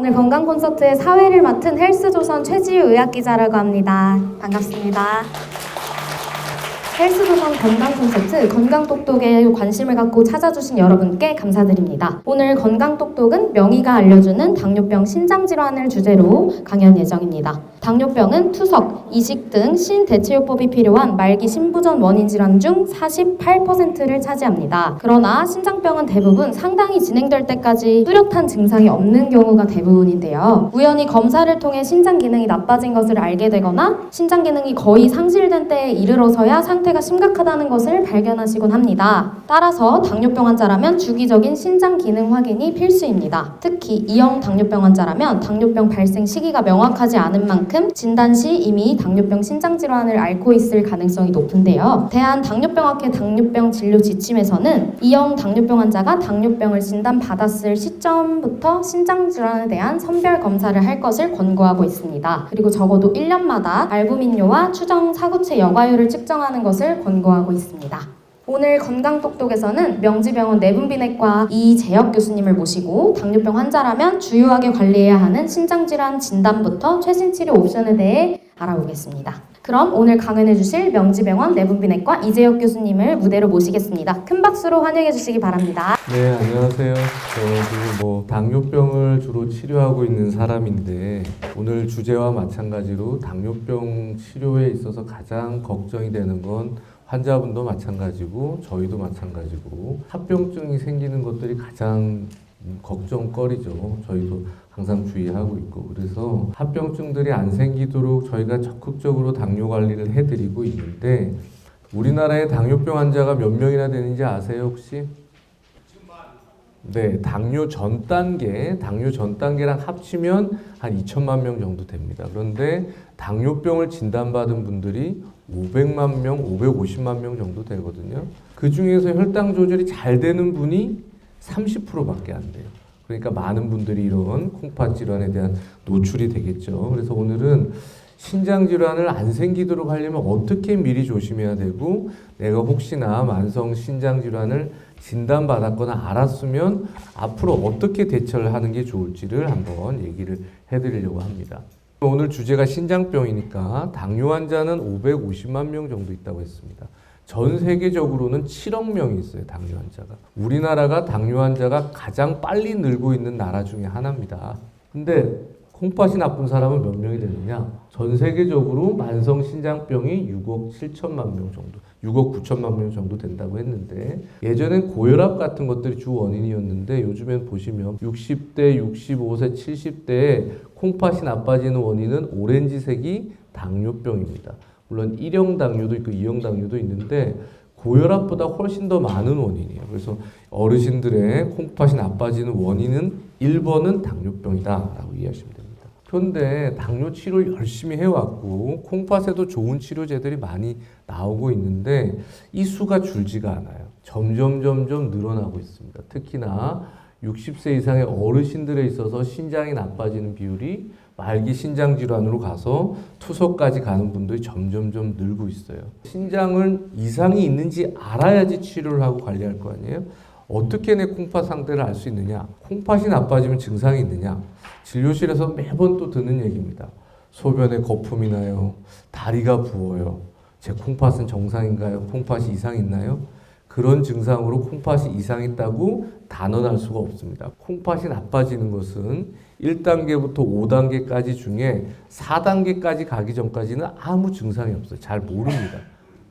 오늘 건강 콘서트의 사회를 맡은 헬스조선 최지유 의학기자라고 합니다. 반갑습니다. 헬스조선 건강 콘서트 건강똑똑에 관심을 갖고 찾아주신 여러분께 감사드립니다. 오늘 건강똑똑은 명의가 알려주는 당뇨병 신장질환을 주제로 강연 예정입니다. 당뇨병은 투석, 이식 등 신대체요법이 필요한 말기 신부전 원인 질환 중 48%를 차지합니다. 그러나 신장병은 대부분 상당히 진행될 때까지 뚜렷한 증상이 없는 경우가 대부분인데요. 우연히 검사를 통해 신장 기능이 나빠진 것을 알게 되거나 신장 기능이 거의 상실된 때에 이르러서야 상태가 심각하다는 것을 발견하시곤 합니다. 따라서 당뇨병 환자라면 주기적인 신장 기능 확인이 필수입니다. 특히 2형 당뇨병 환자라면 당뇨병 발생 시기가 명확하지 않은 만큼 진단 시 이미 당뇨병 신장질환을 앓고 있을 가능성이 높은데요. 대한당뇨병학회 당뇨병 진료 지침에서는 2형 당뇨병 환자가 당뇨병을 진단받았을 시점부터 신장질환에 대한 선별 검사를 할 것을 권고하고 있습니다. 그리고 적어도 1년마다 알부민료와 추정 사구체 여과율을 측정하는 것을 권고하고 있습니다. 오늘 건강똑똑에서는 명지병원 내분비내과 이재혁 교수님을 모시고 당뇨병 환자라면 주요하게 관리해야 하는 신장질환 진단부터 최신 치료 옵션에 대해 알아보겠습니다. 그럼 오늘 강연해 주실 명지병원 내분비내과 이재혁 교수님을 무대로 모시겠습니다. 큰 박수로 환영해 주시기 바랍니다. 네, 안녕하세요. 저도 당뇨병을 주로 치료하고 있는 사람인데 오늘 주제와 마찬가지로 당뇨병 치료에 있어서 가장 걱정이 되는 건 환자분도 마찬가지고 저희도 마찬가지고 합병증이 생기는 것들이 가장 걱정거리죠. 저희도 항상 주의하고 있고 그래서 합병증들이 안 생기도록 저희가 적극적으로 당뇨 관리를 해드리고 있는데 우리나라에 당뇨병 환자가 몇 명이나 되는지 아세요 혹시? 네, 당뇨 전 단계랑 합치면 한 2천만 명 정도 됩니다. 그런데 당뇨병을 진단받은 분들이 500만 명, 550만 명 정도 되거든요. 그 중에서 혈당 조절이 잘 되는 분이 30%밖에 안 돼요. 그러니까 많은 분들이 이런 콩팥 질환에 대한 노출이 되겠죠. 그래서 오늘은 신장 질환을 안 생기도록 하려면 어떻게 미리 조심해야 되고 내가 혹시나 만성 신장 질환을 진단받았거나 알았으면 앞으로 어떻게 대처를 하는 게 좋을지를 한번 얘기를 해드리려고 합니다. 오늘 주제가 신장병이니까 당뇨 환자는 550만 명 정도 있다고 했습니다. 전 세계적으로는 7억 명이 있어요, 당뇨 환자가. 우리나라가 당뇨 환자가 가장 빨리 늘고 있는 나라 중에 하나입니다. 근데 콩팥이 나쁜 사람은 몇 명이 되느냐? 전 세계적으로 만성 신장병이 6억 7천만 명 정도, 6억 9천만 명 정도 된다고 했는데 예전엔 고혈압 같은 것들이 주 원인이었는데 요즘엔 보시면 60대, 65세, 70대에 콩팥이 나빠지는 원인은 오렌지색이 당뇨병입니다. 물론 1형 당뇨도 있고 2형 당뇨도 있는데 고혈압보다 훨씬 더 많은 원인이에요. 그래서 어르신들의 콩팥이 나빠지는 원인은 1번은 당뇨병이다라고 이해하시면 됩니다. 그런데 당뇨 치료를 열심히 해왔고 콩팥에도 좋은 치료제들이 많이 나오고 있는데 이 수가 줄지가 않아요. 점점 늘어나고 있습니다. 특히나 60세 이상의 어르신들에 있어서 신장이 나빠지는 비율이 말기 신장 질환으로 가서 투석까지 가는 분들이 점점 늘고 있어요. 신장은 이상이 있는지 알아야지 치료를 하고 관리할 거 아니에요? 어떻게 내 콩팥 상태를 알 수 있느냐? 콩팥이 나빠지면 증상이 있느냐? 진료실에서 매번 또 듣는 얘기입니다. 소변에 거품이 나요. 다리가 부어요. 제 콩팥은 정상인가요? 콩팥이 이상 있나요? 그런 증상으로 콩팥이 이상 있다고 단언할 수가 없습니다. 콩팥이 나빠지는 것은 1단계부터 5단계까지 중에 4단계까지 가기 전까지는 아무 증상이 없어요. 잘 모릅니다.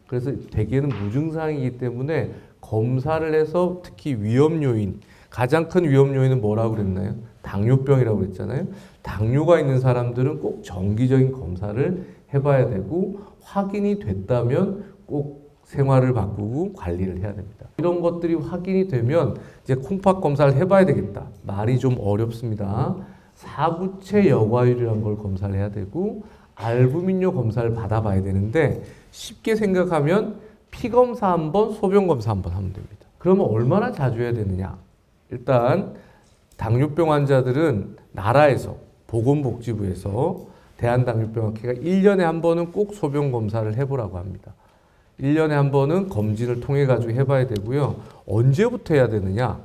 그래서 대개는 무증상이기 때문에 검사를 해서 특히 위험 요인, 가장 큰 위험 요인은 뭐라고 그랬나요? 당뇨병이라고 그랬잖아요. 당뇨가 있는 사람들은 꼭 정기적인 검사를 해봐야 되고 확인이 됐다면 꼭 생활을 바꾸고 관리를 해야 됩니다. 이런 것들이 확인이 되면 이제 콩팥 검사를 해봐야 되겠다. 말이 좀 어렵습니다. 사구체 여과율이라는 걸 검사를 해야 되고 알부민료 검사를 받아봐야 되는데 쉽게 생각하면 피 검사 한 번, 소변 검사 한 번 하면 됩니다. 그러면 얼마나 자주 해야 되느냐? 일단 당뇨병 환자들은 나라에서 보건복지부에서 대한당뇨병학회가 1년에 한 번은 꼭 소변 검사를 해보라고 합니다. 1년에 한 번은 검진을 통해 가지고 해봐야 되고요. 언제부터 해야 되느냐?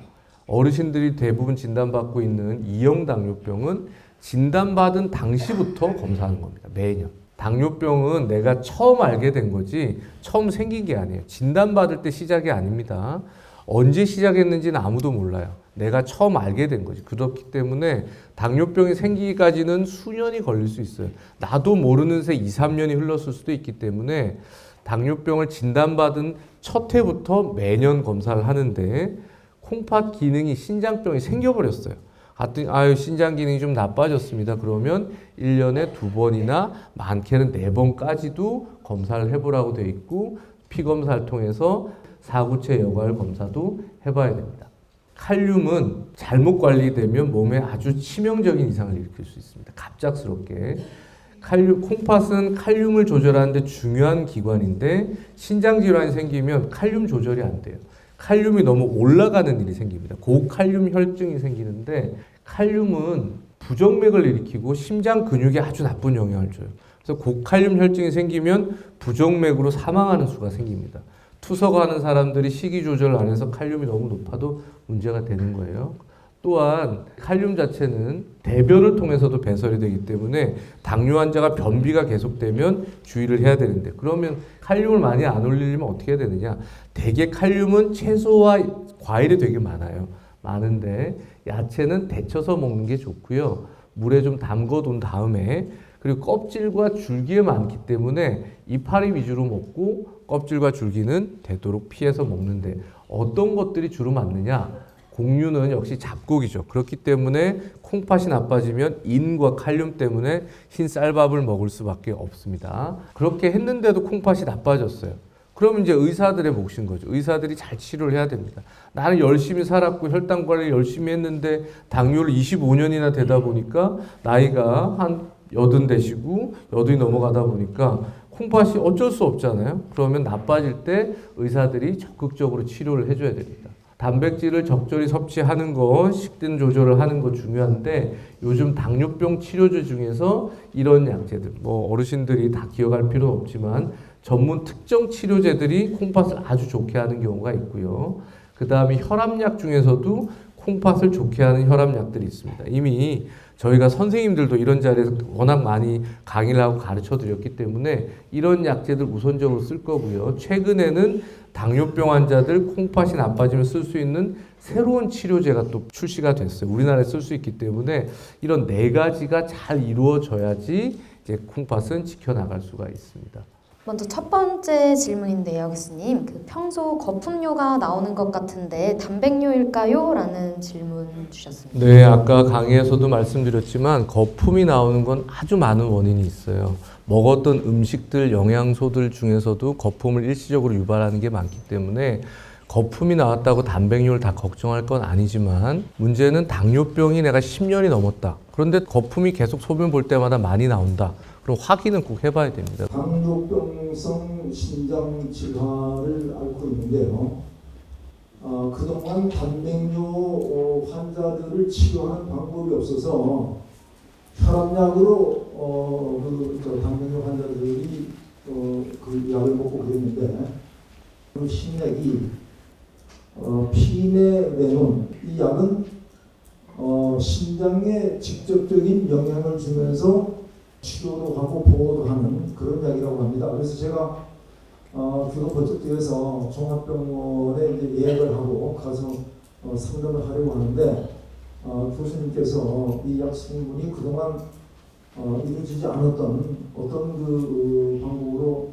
어르신들이 대부분 진단받고 있는 2형 당뇨병은 진단받은 당시부터 검사하는 겁니다. 매년. 당뇨병은 내가 처음 알게 된 거지 처음 생긴 게 아니에요. 진단받을 때 시작이 아닙니다. 언제 시작했는지는 아무도 몰라요. 내가 처음 알게 된 거지. 그렇기 때문에 당뇨병이 생기기까지는 수년이 걸릴 수 있어요. 나도 모르는 새 2, 3년이 흘렀을 수도 있기 때문에 당뇨병을 진단받은 첫 해부터 매년 검사를 하는데 콩팥 기능이 신장병이 생겨버렸어요. 갔더니 신장 기능이 좀 나빠졌습니다. 그러면 1년에 2번이나 많게는 4번까지도 검사를 해보라고 되어 있고 피 검사를 통해서 사구체 여과율 검사도 해봐야 됩니다. 칼륨은 잘못 관리되면 몸에 아주 치명적인 이상을 일으킬 수 있습니다. 갑작스럽게. 콩팥은 칼륨을 조절하는데 중요한 기관인데 신장 질환이 생기면 칼륨 조절이 안 돼요. 칼륨이 너무 올라가는 일이 생깁니다. 고칼륨 혈증이 생기는데 칼륨은 부정맥을 일으키고 심장 근육에 아주 나쁜 영향을 줘요. 그래서 고칼륨 혈증이 생기면 부정맥으로 사망하는 수가 생깁니다. 투석하는 사람들이 식이 조절 안 해서 칼륨이 너무 높아도 문제가 되는 거예요. 또한 칼륨 자체는 대변을 통해서도 배설이 되기 때문에 당뇨 환자가 변비가 계속되면 주의를 해야 되는데 그러면 칼륨을 많이 안 올리려면 어떻게 해야 되느냐? 대개 칼륨은 채소와 과일에 되게 많은데 야채는 데쳐서 먹는 게 좋고요. 물에 좀 담궈 둔 다음에 그리고 껍질과 줄기에 많기 때문에 이파리 위주로 먹고 껍질과 줄기는 되도록 피해서 먹는데 어떤 것들이 주로 맞느냐? 곡류는 역시 잡곡이죠. 그렇기 때문에 콩팥이 나빠지면 인과 칼륨 때문에 흰 쌀밥을 먹을 수밖에 없습니다. 그렇게 했는데도 콩팥이 나빠졌어요. 그러면 이제 의사들의 몫인 거죠. 의사들이 잘 치료를 해야 됩니다. 나는 열심히 살았고 혈당 관리 열심히 했는데 당뇨를 25년이나 되다 보니까 나이가 한 80 되시고 80이 넘어가다 보니까 콩팥이 어쩔 수 없잖아요. 그러면 나빠질 때 의사들이 적극적으로 치료를 해줘야 됩니다. 단백질을 적절히 섭취하는 거, 식단 조절을 하는 거 중요한데 요즘 당뇨병 치료제 중에서 이런 약제들, 어르신들이 다 기억할 필요는 없지만 전문 특정 치료제들이 콩팥을 아주 좋게 하는 경우가 있고요. 그 다음에 혈압약 중에서도 콩팥을 좋게 하는 혈압약들이 있습니다. 이미 저희가 선생님들도 이런 자리에서 워낙 많이 강의를 하고 가르쳐 드렸기 때문에 이런 약제들 우선적으로 쓸 거고요. 최근에는 당뇨병 환자들 콩팥이 나빠지면 쓸 수 있는 새로운 치료제가 또 출시가 됐어요. 우리나라에 쓸 수 있기 때문에 이런 4가지가 잘 이루어져야지 이제 콩팥은 지켜나갈 수가 있습니다. 먼저 첫 번째 질문인데요, 교수님. 평소 거품료가 나오는 것 같은데 단백뇨일까요? 라는 질문 주셨습니다. 네, 아까 강의에서도 말씀드렸지만 거품이 나오는 건 아주 많은 원인이 있어요. 먹었던 음식들, 영양소들 중에서도 거품을 일시적으로 유발하는 게 많기 때문에 거품이 나왔다고 단백뇨를 다 걱정할 건 아니지만 문제는 당뇨병이 내가 10년이 넘었다. 그런데 거품이 계속 소변 볼 때마다 많이 나온다. 그럼 확인은 꼭 해봐야 됩니다. 당뇨병성 신장 질환을 앓고 있는데요. 그동안 단백뇨 환자들을 치료하는 방법이 없어서 혈압약으로 당백뇨 환자들이 그 약을 먹고 그랬는데 그 신약이 피네메논 이 약은 신장에 직접적인 영향을 주면서 치료도 하고 보호도 하는 그런 약이라고 합니다. 그래서 제가 교도보건소에서 종합병원에 이제 예약을 하고 가서 상담을 하려고 하는데 교수님께서 이 약 성분이 그동안 이루어지지 않았던 어떤 그 방법으로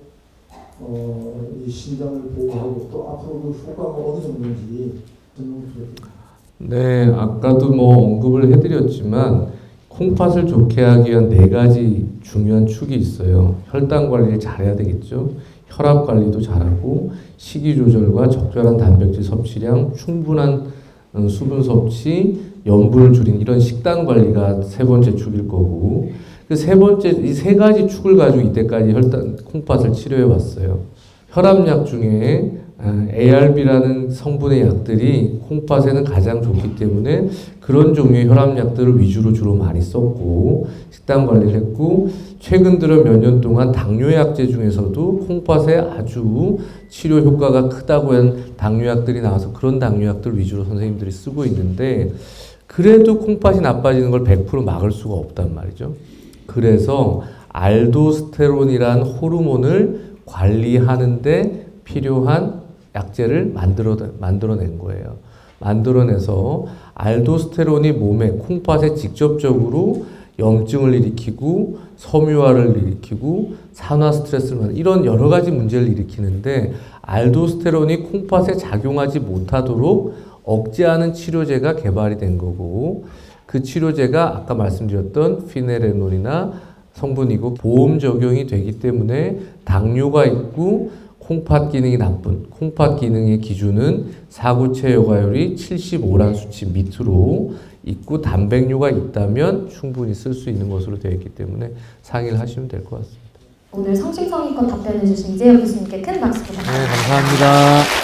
이 신장을 보호하고 또 앞으로도 효과가 어느 정도인지 설명 부탁드립니다. 네, 아까도 언급을 해드렸지만 콩팥을 좋게 하기 위한 4가지 중요한 축이 있어요. 혈당 관리를 잘해야 되겠죠. 혈압 관리도 잘하고 식이 조절과 적절한 단백질 섭취량, 충분한 수분 섭취, 염분을 줄인 이런 식단 관리가 3번째 축일 거고 그 3번째 이 3가지 축을 가지고 이때까지 콩팥을 치료해 왔어요. 혈압약 중에 ARB라는 성분의 약들이 콩팥에는 가장 좋기 때문에 그런 종류의 혈압약들을 위주로 주로 많이 썼고 식단 관리를 했고 최근 들어 몇 년 동안 당뇨약제 중에서도 콩팥에 아주 치료 효과가 크다고 한 당뇨약들이 나와서 그런 당뇨약들 위주로 선생님들이 쓰고 있는데 그래도 콩팥이 나빠지는 걸 100% 막을 수가 없단 말이죠. 그래서 알도스테론이란 호르몬을 관리하는데 필요한 약제를 만들어낸 거예요. 만들어내서 알도스테론이 몸에 콩팥에 직접적으로 염증을 일으키고 섬유화를 일으키고 산화 스트레스를 이런 여러 가지 문제를 일으키는데 알도스테론이 콩팥에 작용하지 못하도록 억제하는 치료제가 개발이 된 거고 그 치료제가 아까 말씀드렸던 피네레놀이나 성분이고 보험 적용이 되기 때문에 당뇨가 있고 콩팥 기능이 나쁜 콩팥 기능의 기준은 사구체 여과율이 75란 수치 밑으로 있고 단백뇨가 있다면 충분히 쓸 수 있는 것으로 되어 있기 때문에 상의를 하시면 될 것 같습니다. 오늘 성심성의껏 답변해 주신 이재혁 교수님께 큰 박수 부탁드립니다. 네, 감사합니다.